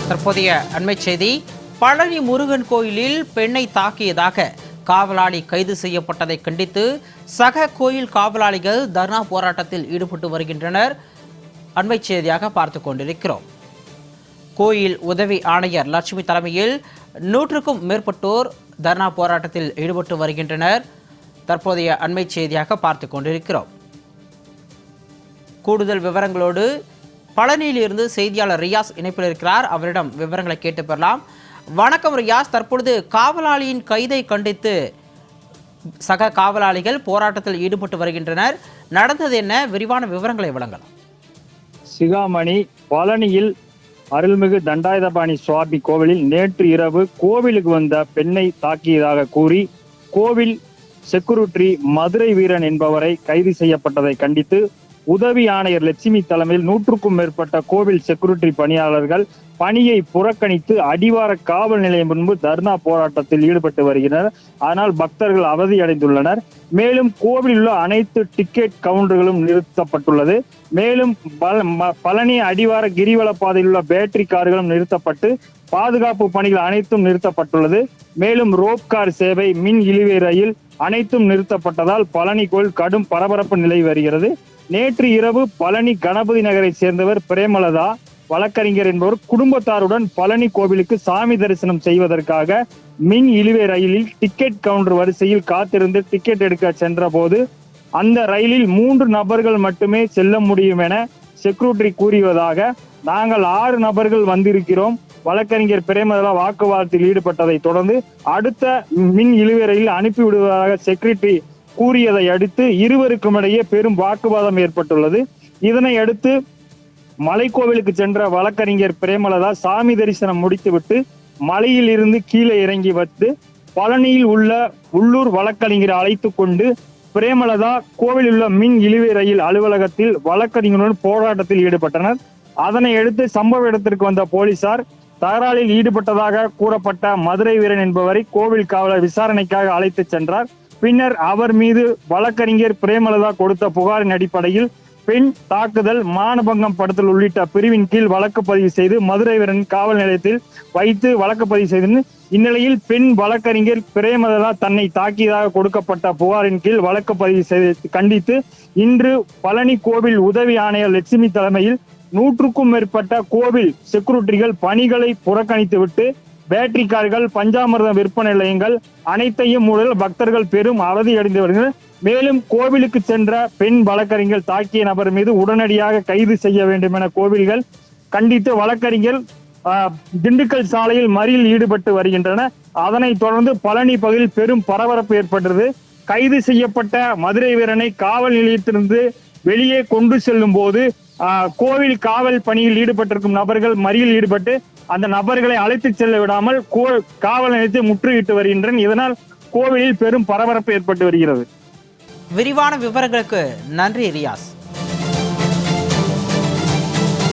தற்போதைய அண்மை செய்தி. பழனி முருகன் கோயிலில் பெண்ணை தாக்கியதாக காவலாளி கைது செய்யப்பட்டதை கண்டித்து சக கோயில் காவலாளிகள் தர்ணா போராட்டத்தில் ஈடுபட்டு வருகின்றனர். அண்மை செய்தியாக பார்த்து கொண்டிருக்கிறோம். கோயில் உதவி ஆணையர் லட்சுமி தலைமையில் 100க்கும் மேற்பட்டோர் தர்ணா போராட்டத்தில் ஈடுபட்டு வருகின்றனர். தற்போதைய அண்மை செய்தியாக பார்த்து கொண்டிருக்கிறோம். கூடுதல் விவரங்களோடு பழனியிலிருந்து செய்தியாளர் ரியாஸ் இணைப்பில் இருக்கிறார். அவரிடம் விவரங்களை கேட்டு பெறலாம். வணக்கம் ரியாஸ். தற்பொழுது காவலாளியின் கைதை கண்டித்து சக காவலாளிகள் போராட்டத்தில் ஈடுபட்டு வருகின்றனர். நடந்தது என்ன? விரிவான விவரங்களை வழங்கலாம். சிகாமணி பழனியில் அருள்மிகு தண்டாயுதபாணி சுவாமி கோவிலில் நேற்று இரவு கோவிலுக்கு வந்த பெண்ணை தாக்கியதாக கூறி கோவில் செக்யூரிட்டி மதுரை வீரன் என்பவரை கைது செய்யப்பட்டதை கண்டித்து உதவி ஆணையர் லட்சுமி தலைமையில் 100க்கும் மேற்பட்ட கோவில் செக்யூரிட்டி பணியாளர்கள் பணியை புறக்கணித்து அடிவார காவல் நிலையம் முன்பு தர்ணா போராட்டத்தில் ஈடுபட்டு வருகின்றனர். ஆனால் பக்தர்கள் அவதியடைந்துள்ளனர். மேலும் கோவிலில் உள்ள அனைத்து டிக்கெட் கவுண்டர்களும் நிறுத்தப்பட்டுள்ளது. மேலும் பழனி அடிவார கிரிவல பாதையில் உள்ள பேட்டரி கார்களும் நிறுத்தப்பட்டு பாதுகாப்பு பணிகள் அனைத்தும் நிறுத்தப்பட்டுள்ளது. மேலும் ரோப் கார் சேவை, மின் இழுவை ரயில் அனைத்தும் நிறுத்தப்பட்டதால் பழனி கோயில் கடும் பரபரப்பு நிலை வருகிறது. நேற்று இரவு பழனி கணபதி நகரை சேர்ந்தவர் பிரேமலதா வழக்கறிஞர் என்பவர் குடும்பத்தாருடன் பழனி கோவிலுக்கு சாமி தரிசனம் செய்வதற்காக மின் இழுவை ரயிலில் டிக்கெட் கவுண்டர் வரிசையில் காத்திருந்து டிக்கெட் எடுக்க சென்ற போது அந்த ரயிலில் 3 நபர்கள் மட்டுமே செல்ல முடியும் என செக்யூரிட்டி கூறியதாக, நாங்கள் 6 நபர்கள் வந்திருக்கிறோம். வழக்கறிஞர் பிரேமலதா வாக்குவாதத்தில் ஈடுபட்டதை தொடர்ந்து அடுத்த மின் இழுவை ரயில் அனுப்பிவிடுவதாக செக்யூரிட்டி கூறியதை அடுத்து இருவருக்கும் இடையே பெரும் வாக்குவாதம் ஏற்பட்டுள்ளது. இதனை அடுத்து மலைக்கோவிலுக்கு சென்ற வழக்கறிஞர் பிரேமலதா சாமி தரிசனம் முடித்துவிட்டு மலையில் இருந்து கீழே இறங்கி வந்து பழனியில் உள்ள உள்ளூர் வழக்கறிஞரை அழைத்து கொண்டு பிரேமலதா கோவிலில் உள்ள மின் இழுவை ரயில் அலுவலகத்தில் வழக்கறிஞருடன் போராட்டத்தில் ஈடுபட்டனர். அதனை அடுத்து சம்பவ இடத்திற்கு வந்த போலீசார் தகராறில் ஈடுபட்டதாக கூறப்பட்ட மதுரை வீரன் என்பவரை கோவில் காவலர் விசாரணைக்காக அழைத்து சென்றார். பின்னர் அவர் மீது வழக்கறிஞர் பிரேமலதா கொடுத்த புகாரின் அடிப்படையில் பெண் தாக்குதல், மானபங்கம் படுத்தல் உள்ளிட்ட பிரிவின் கீழ் வழக்கு பதிவு செய்து மதுரை வீரன் காவல் நிலையத்தில் வைத்து வழக்கு பதிவு செய்தனர். இந்நிலையில் பெண் வழக்கறிஞர் பிரேமலதா தன்னை தாக்கியதாக கொடுக்கப்பட்ட புகாரின் கீழ் வழக்கு பதிவு செய்து கண்டித்து இன்று பழனி கோவில் உதவி ஆணையர் லட்சுமி தலைமையில் 100க்கும் மேற்பட்ட கோவில் செக்யூரிட்டிகள் பணிகளை புறக்கணித்துவிட்டு பேட்டரி கார்கள், பஞ்சாமிர்தம் விற்பனை நிலையங்கள் அனைத்தையும் மூடல் பக்தர்கள் பெரும் அவதி அடைந்து வருகின்றனர். மேலும் கோவிலுக்கு சென்ற பெண் வழக்கறிஞர் தாக்கிய நபர் மீது உடனடியாக கைது செய்ய வேண்டும் என கோவில்கள் கண்டித்து வழக்கறிஞர் திண்டுக்கல் சாலையில் மறியலில் ஈடுபட்டு வருகின்றனர். அதனைத் தொடர்ந்து பழனி பகுதியில் பெரும் பரபரப்பு ஏற்பட்டது. கைது செய்யப்பட்ட மதுரை வீரனை காவல் நிலையத்திலிருந்து வெளியே கொண்டு செல்லும் போது கோவில் காவல் பணியில் ஈடுபட்டிருக்கும் நபர்கள் மறியலில் ஈடுபட்டு அந்த நபர்களை அழைத்து செல்ல விடாமல் காவல் நிலையத்தை முற்றுகையிட்டு வருகின்றனர். இதனால் கோவிலில் பெரும் பரபரப்பு ஏற்பட்டு வருகிறது. விரிவான விவரங்களுக்கு நன்றி ரியாஸ்.